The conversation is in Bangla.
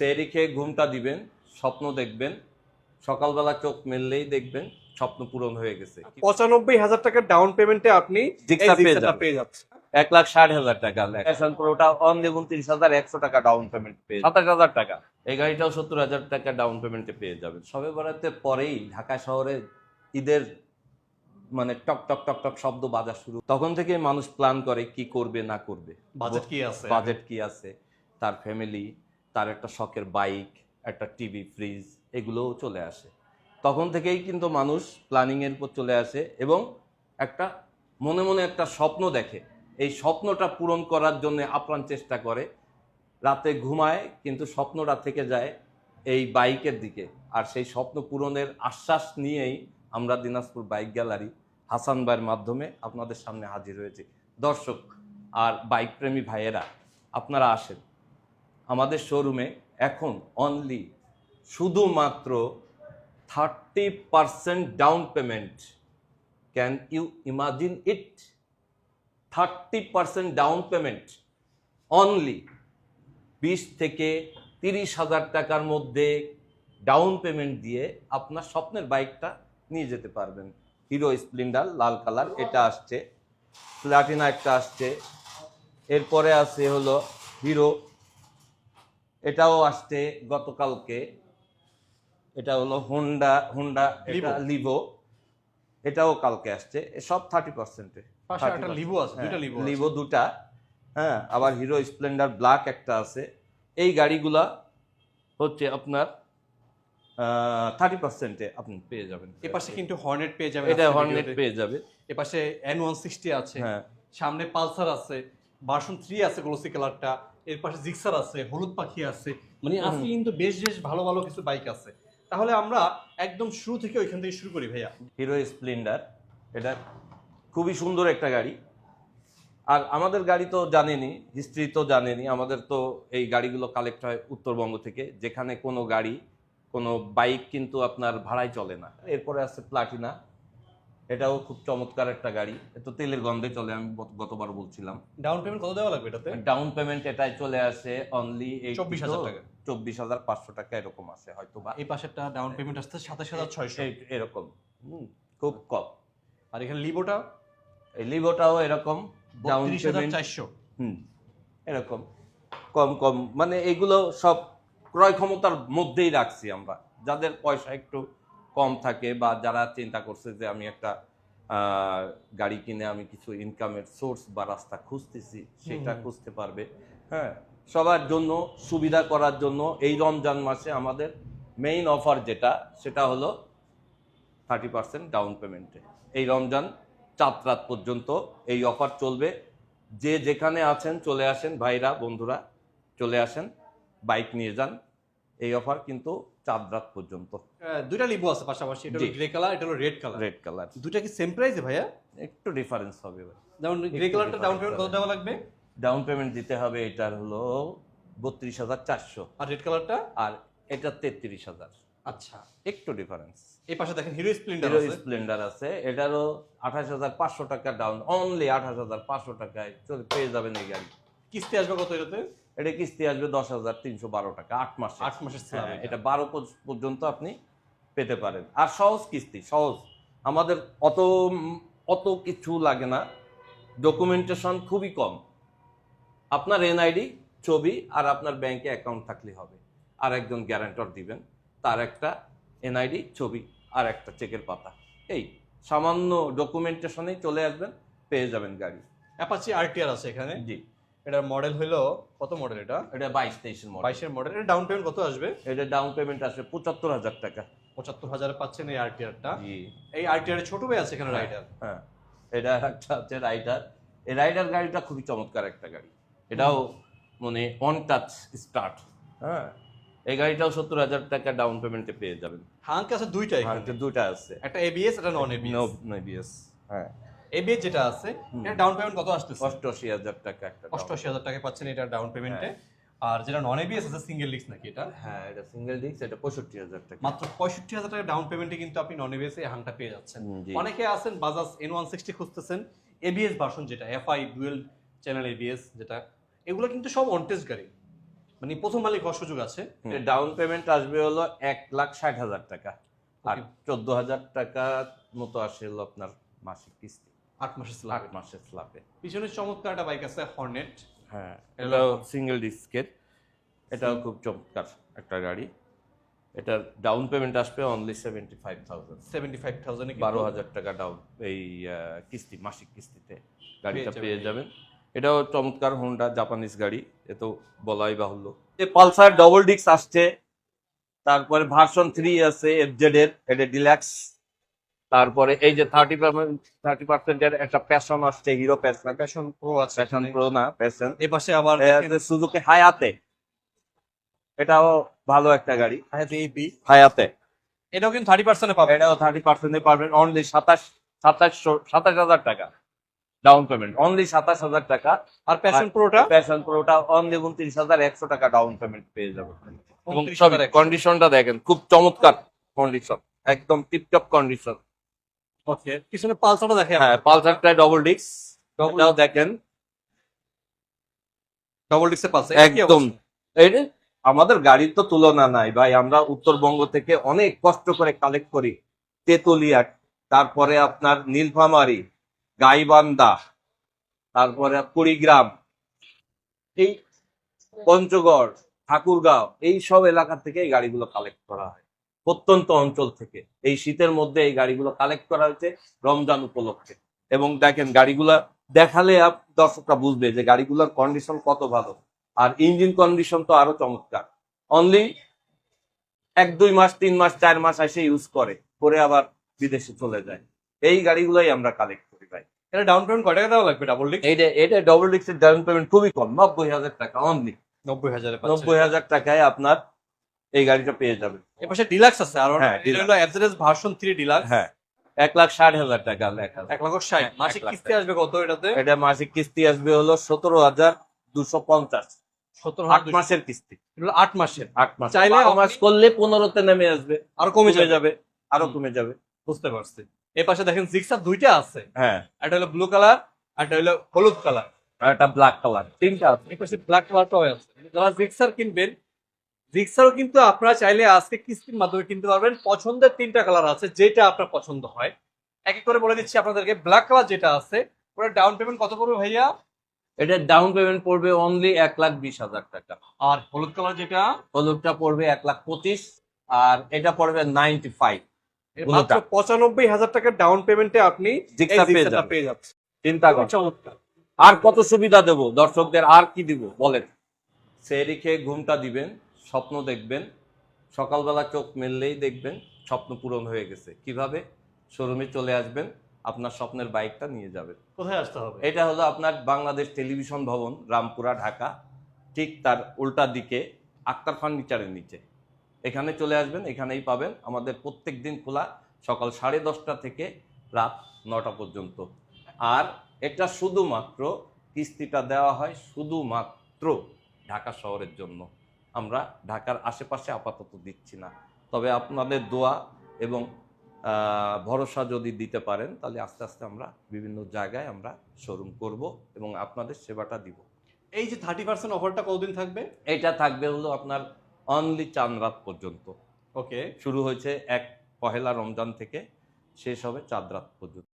সেহরি খেয়ে ঘুমটা দিবেন, স্বপ্ন দেখবেন, সকালবেলা চোখ মেললেই দেখবেন স্বপ্ন পূরণ হয়ে গেছে। 95,000 টাকার ডাউন পেমেন্টে আপনি জিক্সার পেয়ে যাবেন। পেয়ে যাচ্ছেন। 1,60,000 টাকা ফ্যাশন প্রোটা অনলি 29,100 টাকা ডাউন পেমেন্ট পেয়ে 27,000 টাকা। এই গাড়িটাও 70,000 টাকা ডাউন পেমেন্টে পেয়ে যাবেন। সবে বরাতের পরেই ঢাকা শহরে ঈদের মানে টক টক টক টক শব্দ বাজা শুরু, তখন থেকে মানুষ প্ল্যান করে কি করবে না করবে, বাজেট কি আছে, তার ফ্যামিলি, তার একটা শখের বাইক, একটা টিভি, ফ্রিজ, এগুলোও চলে আসে। তখন থেকেই কিন্তু মানুষ প্ল্যানিংয়ের উপর চলে আসে এবং একটা মনে মনে একটা স্বপ্ন দেখে। এই স্বপ্নটা পূরণ করার জন্য আপ্রাণ চেষ্টা করে, রাতে ঘুমায় কিন্তু স্বপ্নটা থেকে যায় এই বাইকের দিকে। আর সেই স্বপ্ন পূরণের আশ্বাস নিয়েই আমরা দিনাজপুর বাইক গ্যালারি হাসান ভাইয়ের মাধ্যমে আপনাদের সামনে হাজির হয়েছি। দর্শক আর বাইক প্রেমী ভাইয়েরা, আপনারা আসেন আমাদের শোরুমে। এখন অনলি শুধুমাত্র 30% down payment. Can you imagine it? 30% down payment only. 20 থেকে 30,000 টাকার মধ্যে ডাউন পেমেন্ট দিয়ে আপনার স্বপ্নের বাইকটা নিয়ে যেতে পারবেন। হিরো স্প্লেন্ডার লাল কালার এটা আসছে, প্লাটিনা একটা আসছে, এরপরে আছে হলো হিরো, এটাও আসছে গতকালকে। এটা হলো হোন্ডা এটা লিভো, এটাও কালকে আসছে। সব 30%-এ। পাশে একটা লিভো আছে, দুইটা লিভো দুটা, হ্যাঁ। আবার হিরো স্প্লেন্ডার ব্ল্যাক একটা আছে। এই গাড়িগুলা হচ্ছে আপনার 30%-এ আপনি পেয়ে যাবেন। এপাশে কিন্তু হর্নেট পেয়ে যাবেন, এটা হর্নেট পেয়ে যাবে। এপাশে N160 আছে, হ্যাঁ, সামনে পালসার আছে, ভার্সন 3 আছে গ্লোসি কালারটা, এর পাশে জিক্সার আছে, হলুদ পাখি আছে, মানে আজকে কিন্তু বেশ বেশ ভালো ভালো কিছু বাইক আছে। তাহলে আমরা একদম শুরু থেকে ওইখান থেকে শুরু করি ভাইয়া। হিরো স্প্লেন্ডার এটা খুবই সুন্দর একটা গাড়ি। আর আমাদের গাড়ি তো জানেনি, হিস্ট্রি তো জানেনি, আমাদের তো এই গাড়িগুলো কালেক্ট হয় উত্তরবঙ্গ থেকে, যেখানে কোনো গাড়ি কোনো বাইক কিন্তু আপনার ভাড়ায় চলে না। এরপরে আছে প্লাটিনা, এটাও খুব চমৎকার একটা গাড়ি। এত তেলের গন্ধে চলে, আমি গতবার বলছিলাম। ডাউন পেমেন্ট কত দেওয়া লাগবে এটাতে? ডাউন পেমেন্ট এটাই চলে আসে অনলি 24,000 টাকা, 24,500 টাকা এরকম আসে হয়তো বা। এই পাশেরটা ডাউন পেমেন্ট আসছে 27,600 এরকম, খুব কম। আর এখানে লিভোটা, এই লিভোটাও এরকম ডাউন পেমেন্ট 32,400 এরকম কম কম। মানে এগুলো সব ক্রয় ক্ষমতার মধ্যেই রাখছি আমরা। যাদের পয়সা একটু কম থাকে বা যারা চিন্তা করছে যে আমি একটা গাড়ি কিনে আমি কিছু ইনকামের সোর্স বা রাস্তা খুঁজতেছি, সেটা খুঁজতে পারবে। হ্যাঁ, সবার জন্য সুবিধা করার জন্য এই রমজান মাসে আমাদের মেইন অফার যেটা, সেটা হলো 30% ডাউন পেমেন্টে। এই রমজান চাঁদ রাত পর্যন্ত এই অফার চলবে। যে যেখানে আছেন চলে আসেন, ভাইরা বন্ধুরা চলে আসেন, বাইক নিয়ে যান। এই অফার কিন্তু চাঁদ রাত পর্যন্ত। দুইটা লিভো আছে পাশাপাশি, এটা গ্রে কালার, এটা হলো রেড কালার। রেড কালার দুইটা কি সেম প্রাইসে ভাইয়া? একটু ডিফারেন্স হবে ভাই। যেমন গ্রে কালারটা ডাউন পেমেন্ট কত দেওয়া লাগবে? ডাউন পেমেন্ট দিতে হবে এটার হলো 32,400, আর রেড কালারটা? আর এটা 33,000। আচ্ছা, একটু ডিফারেন্স। এই পাশে দেখেন হিরো স্প্লেন্ডার হিরো আছে, স্প্লেন্ডার আছে, এটারও 28,500 টাকা ডাউন, অনলি 28,500 টাকায় চলে পেয়ে যাবেন এই গাড়ি। কিস্তি আসবে কত এটাতে? এটা কিস্তি আসবে 10,312 টাকা 8 মাসে। 8 মাসের স্ল্যাব। এটা 12 পর্যন্ত আপনি পেতে পারেন। আর সহজ কিস্তি, সহজ। আমাদের অত কিছু লাগে না, ডকুমেন্টেশন খুবই কম। আপনার এনআইডি, ছবি আর আপনার ব্যাংকে অ্যাকাউন্ট থাকলে হবে। আর একজন গ্যারান্টর দিবেন, তার একটা এনআইডি, ছবি আর একটা চেকের পাতা। এই সামান্য ডকুমেন্টেশনেই চলে আসবেন, পেয়ে যাবেন গাড়ি। অ্যাপাচি আরটিআর আছে এখানে। জি, এটার মডেল হলো কত মডেল এটা? এটা 22-23 মডেল। 22 এর মডেল। এটা ডাউন পেমেন্ট কত আসবে? এটা ডাউন পেমেন্ট আসবে 75,000 টাকা। 75,000 পাচ্ছেন এই আরটিআরটা। জি, এই আরটিআর এর ছোট ভাই আছে এখানে, রাইডার। হ্যাঁ, এটা একটা হচ্ছে রাইডার। এই রাইডার গাড়িটা খুবই চমৎকার একটা গাড়ি। এটাও মানে অন টাচ স্টার্ট। হ্যাঁ, এই গাড়িটাও 70,000 টাকা ডাউন পেমেন্টে পেয়ে যাবেন। হাঙ্ক আছে দুইটা হ্যাঁ, এখানে, দুটা আছে, একটা এবিএস, একটা নন এবিএস। No ABS. হ্যাঁ, এবিএস যেটা আছে এটা ডাউন পেমেন্ট কত আসতেছে? 88,000 টাকা একটা। 88,000 টাকা পাচ্ছেন এটা ডাউন পেমেন্টে। আর যেটা নন এবিএস আছে সিঙ্গেল ডিস্ক নাকি এটা? হ্যাঁ, এটা সিঙ্গেল ডিস্ক, এটা 65,000 টাকা। মাত্র 65,000 টাকা ডাউন পেমেন্টে কিন্তু আপনি নন এবিএস এই হাংটা পেয়ে যাচ্ছেন। জি। অনেকে আছেন বাজাজ N160 খুঁজতেছেন, এবিএস ভার্সন যেটা এফআই ডুয়েল চ্যানেল এবিএস যেটা, এগুলো কিন্তু সব অন টেস্ট গাড়ি। মানে প্রথম মালিক হওয়ার সুযোগ আছে। ডাউন পেমেন্ট আসবে হলো 1,60,000 টাকা, আর Okay. 14,000 টাকা মতো আসে হলো আপনার মাসিক কিস্তি 8 মাসের স্ল্যাব। 8 মাসের স্ল্যাবে। পিছনে চমৎকার একটা বাইক আছে হর্নেট। হ্যাঁ, এগুলো এটাও সিঙ্গেল ডিস্কের, এটাও খুব চমৎকার একটা গাড়ি। এটা ডাউন পেমেন্ট আসবে অনলি 75,000, 75,000 এ 12,000 টাকা ডাউন এই কিস্তি, মাসিক কিস্তিতে গাড়িটা পেয়ে পেয়ে যাবেন। এটাও চমৎকার হোন্ডা জাপানিজ গাড়ি, এ তো বলাই বাহুল্য। পালসার ডবল ডিস্ক আসছে, তারপরে ভার্সন 3 আছে এফজেড এর, এটা ডিলাক্স। তারপরে এই যে 30% এর একটা প্যাশন আসছে, হিরো প্যাশন। প্যাশন প্রো আছে। প্যাশন প্রো না, প্যাশন। এই পাশে আবার সুজুকি হায়াতে, এটাও ভালো একটা গাড়ি। হায়াতে এবি, হায়াতে এটাও কিন্তু 30% এ পাবেন। এটাও 30% এ পাবেন, অনলি 27,000 টাকা ডাউন পেমেন্ট, অনলি 27,000 টাকা। আর প্যাশন প্রোটা প্যাশন প্রোটা অনলি 29,100 টাকা ডাউন পেমেন্ট পেয়ে যাবেন। এবং 29,100 কন্ডিশনটা দেখেন, খুব চমৎকার কন্ডিশন, একদম টিপটপ কন্ডিশন। ওকে, পিছনে পালসারটা দেখে। হ্যাঁ, পালসারটা ডবল ডিস্ক, এটাও দেখেন ডবল ডিস্কে পালসার একদম। এই যে আমাদের গাড়ির তো তুলনা নাই ভাই, আমরা উত্তরবঙ্গ থেকে অনেক কষ্ট করে কালেক্ট করি, তেতুলিয়া, তারপরে আপনার নীলফামারী, গাইবান্ধা, তারপরে কুড়িগ্রাম, এই পঞ্চগড়, ঠাকুরগাঁও, এই সব এলাকা থেকে এই গাড়িগুলো কালেক্ট করা হয়, প্রত্যন্ত অঞ্চল থেকে। এই শীতের মধ্যে এই গাড়িগুলো কালেক্ট করা হয়েছে রমজান উপলক্ষে। এবং দেখেন গাড়িগুলা দেখালে দর্শকরা বুঝবে যে গাড়িগুলোর কন্ডিশন কত ভালো, আর ইঞ্জিন কন্ডিশন তো আরো চমৎকার। অনলি 1-2 মাস, 3 মাস, 4 মাস এসে ইউজ করে আবার বিদেশে চলে যায়। এই গাড়িগুলোই আমরা কালেক্ট করি ভাই। এটা ডাউন পেমেন্ট কয় টাকা দেওয়া লাগবে ডাবল ডিস্ক? এটা ডবল ডিস্কের ডাউন পেমেন্ট খুবই কম, 90,000 টাকা অনলি। 90,000 এ 90,000 টাকায় আপনার এই গাড়িটা পেয়ে যাবেন। এই পাশে ডিলাক্স আছে, আর হ্যাঁ, এটা হলো এফজেড ভার্সন 3 ডিলাক্স। হ্যাঁ, 1,60,000 টাকা লেখা। 1,60,000 মাসিক 1 লাখ কিস্তি আসবে কত এটাতে? এটা মাসিক কিস্তি আসবে হলো 17,250, 17,000 8 মাসের কিস্তি। এগুলো 8 মাসের। 8 মাস, চাইলে 12 মাস করলে 15-তে নেমে আসবে, আর কমে যাবে। যাবে, আরো কমে যাবে। বুঝতে পারছি। এই পাশে দেখেন জিক্সার দুইটা আছে, হ্যাঁ, একটা হলো ব্লু কালার, একটা হলো হলুদ কালার, আর একটা ব্ল্যাক কালার, তিনটা আছে। এই পাশে ব্ল্যাক কালারটাও আছে। যারা জিক্সার কিনবেন, জিক্সারও কিন্তু আপনারা চাইলে আজকে কিস্তির মাধ্যমে কিনতে পারবেন। পছন্দের 3টা কালার আছে, যেটা আপনার পছন্দ হয়। এক এক করে বলে দিচ্ছি আপনাদেরকে। ব্ল্যাক কালার যেটা আছে, ওটা ডাউন পেমেন্ট কত পড়বে ভাইয়া? এটা ডাউন পেমেন্ট পড়বে অনলি 1,20,000 টাকা। আর হলুদ কালার যেটা, হলুদটা পড়বে 1,25,000, আর এটা পড়বে 95। মাত্র 95,000 টাকার ডাউন পেমেন্টে আপনি জিক্সার এই পেয়ে জিক্সারটা যাবেন। পেয়ে যাচ্ছেন। চিন্তা কর, চমৎকার। আর কত সুবিধা দেব দর্শকদের, আর কি দিব বলেন? সেহরি খেয়ে ঘুমটা দিবেন, স্বপ্ন দেখবেন, সকালবেলা চোখ মেললেই দেখবেন স্বপ্ন পূরণ হয়ে গেছে। কিভাবে? শোরুমে চলে আসবেন, আপনার স্বপ্নের বাইকটা নিয়ে যাবেন। কোথায় আসতে হবে? এটা হলো আপনার বাংলাদেশ টেলিভিশন ভবন, রামপুরা, ঢাকা, ঠিক তার উল্টা দিকে আক্তার ফার্নিচারের নিচে। এখানে চলে আসবেন, এখানেই পাবেন। আমাদের প্রত্যেক দিন খোলা, সকাল 10:30 থেকে রাত 9টা পর্যন্ত। আর এটা শুধুমাত্র কিস্তিটা দেওয়া হয় শুধুমাত্র ঢাকা শহরের জন্য। আমরা ঢাকার আশেপাশে আপাতত দিচ্ছি না, তবে আপনাদের দোয়া এবং ভরসা যদি দিতে পারেন, তাহলে আস্তে আস্তে আমরা বিভিন্ন জায়গায় আমরা শোরুম করব এবং আপনাদের সেবাটা দিব। এই যে 30% অফারটা কতদিন থাকবে? এটা থাকবে হলো আপনার অনলি 4 রাত পর্যন্ত। ওকে, শুরু হয়েছে 1 পহেলা রমজান থেকে, শেষ হবে 4 রাত পর্যন্ত।